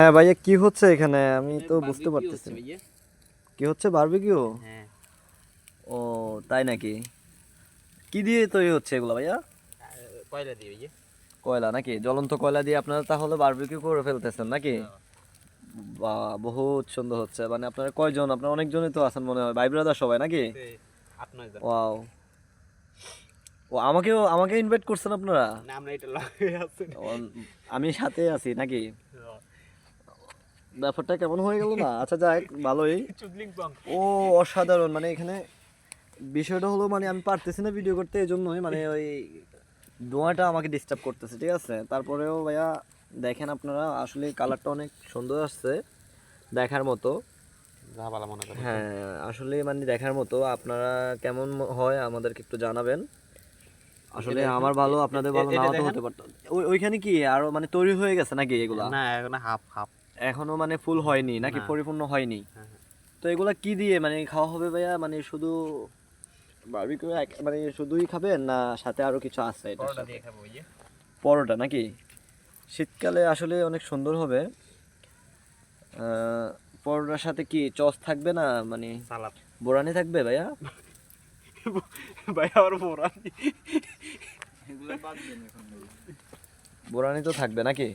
হ্যাঁ ভাইয়া, কি হচ্ছে এখানে আমি তো বুঝতে বারবিকিউ পারতেছি হচ্ছে না। ভাইয়া। কি হচ্ছে, বারবিকিউ? হ্যাঁ, ও, তাই নাকি? কি দিয়ে তৈরি হচ্ছে এগুলো ভাইয়া? কয়লা দিয়ে ভাইয়া। কয়লা নাকি? জ্বলন্ত কয়লা দিয়ে আপনারা তাহলে বারবিকিউ করে ফেলতেছেন নাকি? হ্যাঁ। বা, বহুত সুন্দর হচ্ছে। মানে আপনারা কয়জন? আপনারা অনেকজনই তো আছেন মনে হয়, ভাই ব্রাদার সবাই নাকি? আছে 8-9 জন। ওয়াও। ও, আমাকেও আমাকে ইনভাইট করছেন আপনারা? না, আমরা এটা লাগে আছে। ও, আমি সাথে আছি নাকি? হ্যাঁ। ব্যাপারটা কেমন হয়ে গেল না? আচ্ছা যাক, ভালোই। চুদলিং পং। ও, অসাধারণ। মানে এখানে বিষয়টা হলো, মানে আমি পারতেছি না ভিডিও করতে, এই জন্যই মানে ওই ধোঁয়াটা আমাকে ডিস্টার্ব করতেছে, ঠিক আছে? তারপরেও ভাইয়া দেখেন আপনারা, আসলে কালারটা অনেক সুন্দর আসছে, দেখার মতো। যা ভালো মনে করে। হ্যাঁ, আসলে মানে দেখার মতো। আপনারা কেমন হয় আমাদেরকে একটু জানাবেন। আসলে আমার ভালো, আপনাদের ভালো নাও তো হতে পারতো। ওইখানে কি আরো মানে তৈরি হয়ে গেছে নাকি এগুলা? না, এখন হাফ হাফ। এখনো মানে ফুল হয়নি নাকি, না। পরিপূর্ণ হয়নি? হ্যাঁ, হ্যাঁ। তো এগুলা কি দিয়ে মানে খাওয়া হবে ভাইয়া? মানে শুধু বারবিকিউ মানে শুধুই খাবেন, না সাথে আরো কিছু আছে এটার পরোটা সাথে? দিয়ে খাবো ভাইয়া। পরোটা নাকি? শীতকালে আসলে অনেক সুন্দর হবে। আহ, পরোটার সাথে কি চস থাকবে না, মানে সালাদ। বোরানি থাকবে ভাইয়া? ভাই আর বোরানি। বোরানি তো থাকবে নাকি?